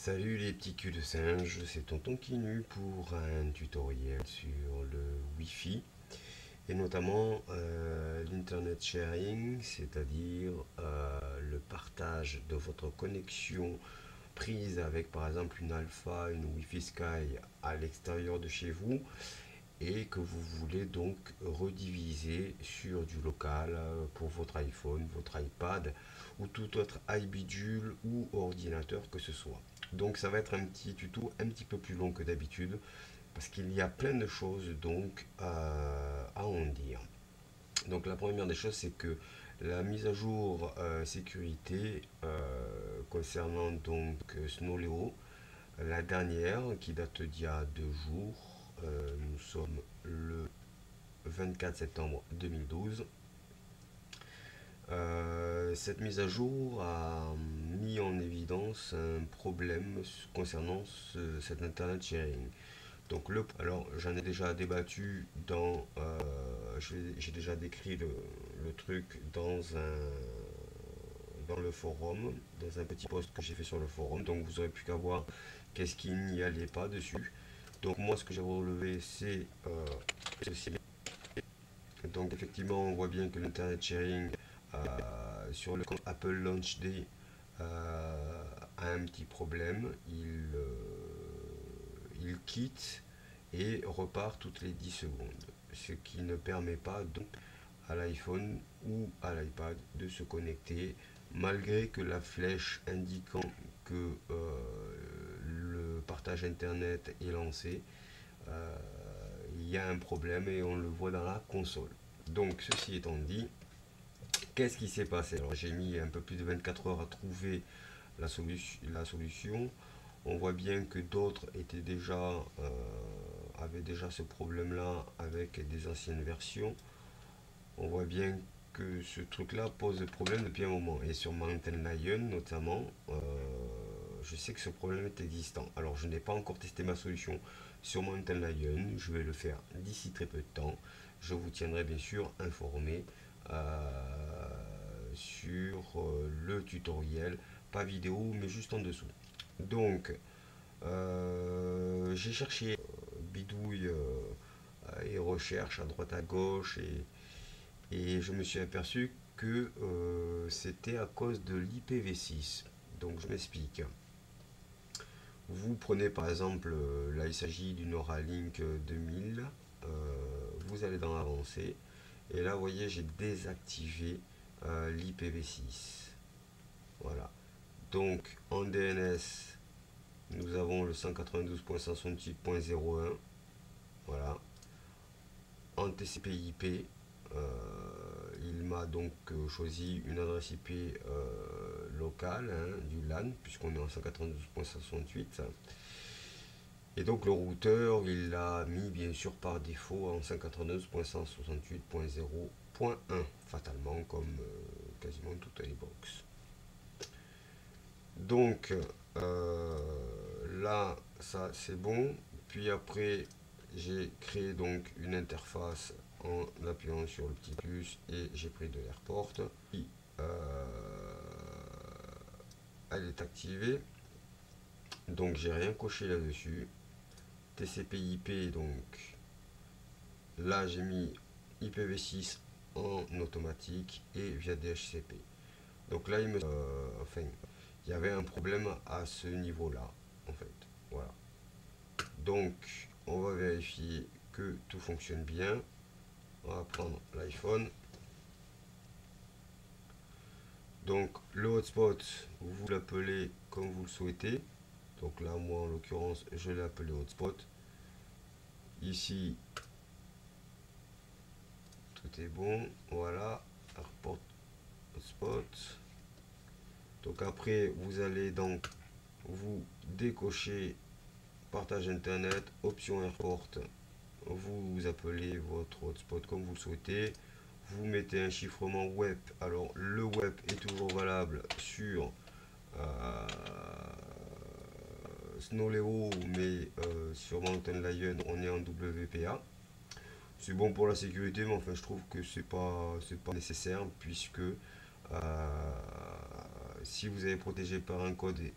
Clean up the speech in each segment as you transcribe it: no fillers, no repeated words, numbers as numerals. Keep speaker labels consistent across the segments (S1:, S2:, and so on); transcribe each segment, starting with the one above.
S1: Salut les petits culs de singe, c'est Tonton Kinu pour un tutoriel sur le Wi-Fi et notamment l'Internet sharing, c'est-à-dire le partage de votre connexion prise avec par exemple une Alpha, une Wi-Fi Sky à l'extérieur de chez vous et que vous voulez donc rediviser sur du local pour votre iPhone, votre iPad ou tout autre iBidule ou ordinateur que ce soit. Donc ça va être un petit tuto un petit peu plus long que d'habitude parce qu'il y a plein de choses donc à en dire. Donc la première des choses c'est que la mise à jour sécurité concernant donc Snowleo, la dernière qui date d'il y a 2 jours, nous sommes le 24 septembre 2012. Cette mise à jour a mis en évidence un problème concernant cet Internet sharing. Donc alors j'en ai déjà débattu j'ai déjà décrit le truc dans le forum, dans un petit post que j'ai fait sur le forum. Donc vous aurez plus qu'à voir qu'est-ce qui n'y allait pas dessus. Donc moi ce que j'ai relevé c'est ceci. Donc effectivement on voit bien que l'internet sharing sur le compte Apple Launch Day a un petit problème. Il quitte et repart toutes les 10 secondes. Ce qui ne permet pas donc à l'iPhone ou à l'iPad de se connecter malgré que la flèche indiquant que le partage internet est lancé. Il y a un problème et on le voit dans la console. Donc ceci étant dit, qu'est-ce qui s'est passé? Alors j'ai mis un peu plus de 24 heures à trouver la solution. On voit bien que d'autres avaient déjà ce problème-là avec des anciennes versions. On voit bien que ce truc-là pose problème depuis un moment. Et sur Mountain Lion notamment, je sais que ce problème est existant. Alors je n'ai pas encore testé ma solution sur Mountain Lion. Je vais le faire d'ici très peu de temps. Je vous tiendrai bien sûr informé sur le tutoriel, pas vidéo mais juste en dessous. Donc j'ai cherché bidouille et recherche à droite à gauche et je me suis aperçu que c'était à cause de l'IPv6. Donc je m'explique. Vous prenez par exemple, là il s'agit d'une Neuralink 2000, vous allez dans l'avancée, et là vous voyez j'ai désactivé l'IPv6. Voilà. Donc en DNS, nous avons le 192.168.01. Voilà. En TCP/IP, il m'a donc choisi une adresse IP locale, hein, du LAN, puisqu'on est en 192.168. Et donc le routeur, il l'a mis bien sûr par défaut en 192.168.0.1, fatalement comme quasiment toutes les box. Donc là, ça c'est bon. Puis après, j'ai créé donc une interface en appuyant sur le petit plus et j'ai pris de l'AirPort. Elle est activée. Donc j'ai rien coché là-dessus. TCP/IP, donc là j'ai mis IPv6 en automatique et via DHCP. Donc là enfin, il y avait un problème à ce niveau-là, en fait. Voilà. Donc on va vérifier que tout fonctionne bien. On va prendre l'iPhone. Donc le hotspot, vous l'appelez comme vous le souhaitez. Donc là, moi en l'occurrence, je l'ai appelé hotspot. Ici, tout est bon. Voilà, airport hotspot. Donc après, vous allez donc vous décocher partage internet, option airport. Vous appelez votre hotspot comme vous le souhaitez. Vous mettez un chiffrement web. Alors le web est toujours valable sur Snowleo, mais sur Mountain Lion, on est en WPA. C'est bon pour la sécurité, mais enfin, je trouve que c'est pas nécessaire puisque si vous avez protégé par un code et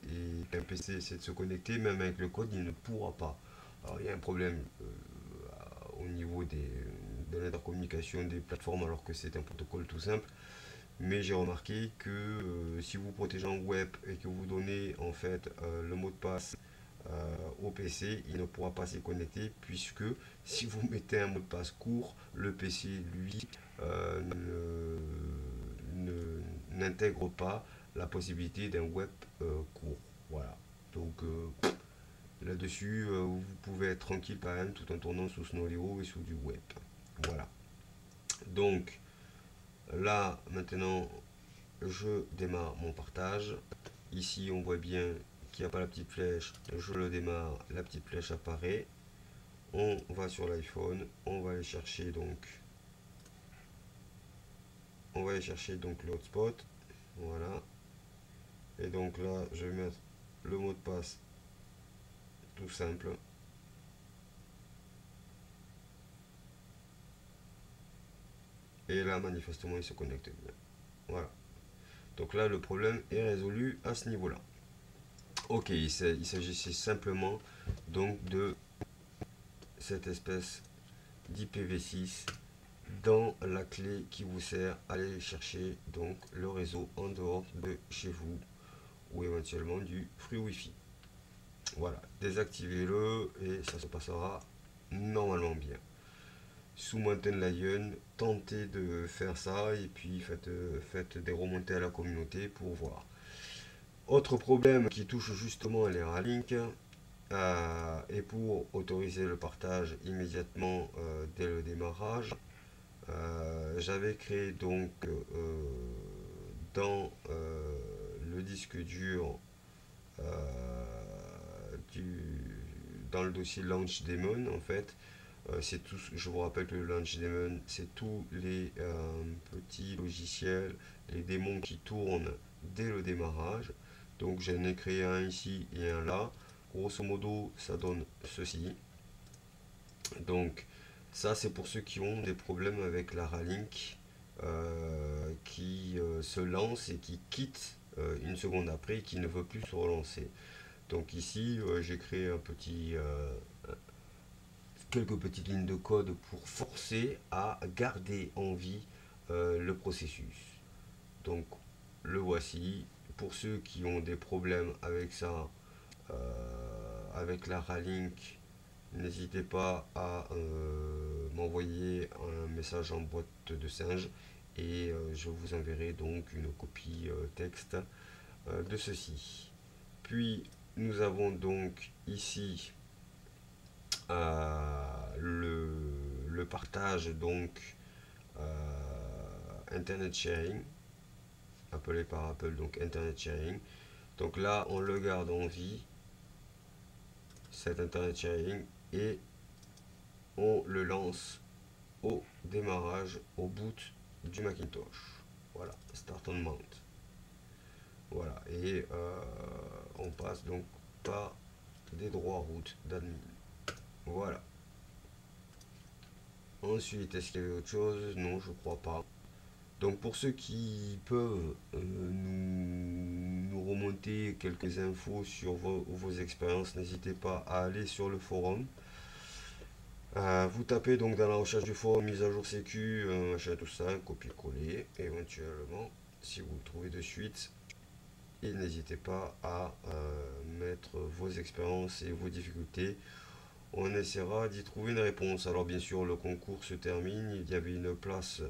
S1: qu'un PC essaie de se connecter, même avec le code, il ne pourra pas. Alors il y a un problème au niveau de l'intercommunication des plateformes alors que c'est un protocole tout simple. Mais j'ai remarqué que si vous protégez en web et que vous donnez en fait le mot de passe au PC, il ne pourra pas s'y connecter puisque si vous mettez un mot de passe court, le PC lui n'intègre pas la possibilité d'un web court. Voilà. Donc là-dessus, vous pouvez être tranquille quand même tout en tournant sous Snolio et sous du web. Voilà. Donc là maintenant je démarre mon partage. Ici on voit bien qu'il n'y a pas la petite flèche, je le démarre, la petite flèche apparaît. On va sur l'iPhone, on va aller chercher donc le hotspot. Voilà. Et donc là je vais mettre le mot de passe tout simple. Et là manifestement il se connecte bien. Voilà. Donc là le problème est résolu à ce niveau là. Ok, il s'agissait simplement donc de cette espèce d'IPv6 dans la clé qui vous sert à aller chercher donc le réseau en dehors de chez vous ou éventuellement du free wifi. Voilà, désactivez-le et ça se passera normalement bien. Sous Mountain Lion, tentez de faire ça et puis faites des remontées à la communauté pour voir. Autre problème qui touche justement les Ralink, et pour autoriser le partage immédiatement dès le démarrage, j'avais créé donc dans le disque dur dans le dossier Launch Daemon en fait. C'est tout, je vous rappelle que le Launch Daemon, c'est tous les petits logiciels, les démons qui tournent dès le démarrage. Donc j'en ai créé un ici et un là. Grosso modo, ça donne ceci. Donc ça, c'est pour ceux qui ont des problèmes avec la Ralink, qui se lance et qui quitte une seconde après et qui ne veut plus se relancer. Donc ici, j'ai créé quelques petites lignes de code pour forcer à garder en vie le processus. Donc le voici. Pour ceux qui ont des problèmes avec ça, avec la Ralink, n'hésitez pas à m'envoyer un message en boîte de singe et je vous enverrai donc une copie texte de ceci. Puis nous avons donc ici le partage donc Internet Sharing, appelé par Apple donc Internet Sharing. Donc là on le garde en vie, cet Internet Sharing, et on le lance au démarrage, au boot du Macintosh. Voilà, Start on Mount. Voilà, et on passe donc par des droits route d'admin. Voilà. Ensuite, est-ce qu'il y avait autre chose? Non, je crois pas. Donc pour ceux qui peuvent nous remonter quelques infos sur vos expériences, n'hésitez pas à aller sur le forum. Vous tapez donc dans la recherche du forum mise à jour sécu, machin tout ça, copier-coller éventuellement si vous le trouvez de suite. Et n'hésitez pas à mettre vos expériences et vos difficultés. On essaiera d'y trouver une réponse. Alors bien sûr le concours se termine, il y avait une place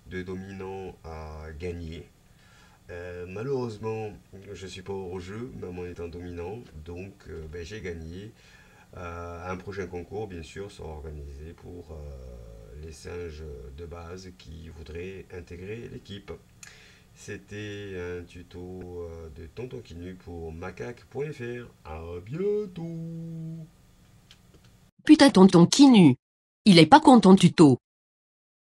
S1: de dominant à gagner. Malheureusement je ne suis pas au jeu même en étant dominant, donc j'ai gagné. Un prochain concours bien sûr sera organisé pour les singes de base qui voudraient intégrer l'équipe. C'était un tuto de Tonton Kinu pour macaque.fr. À bientôt.
S2: Putain tonton Kinu. Il est pas content tuto.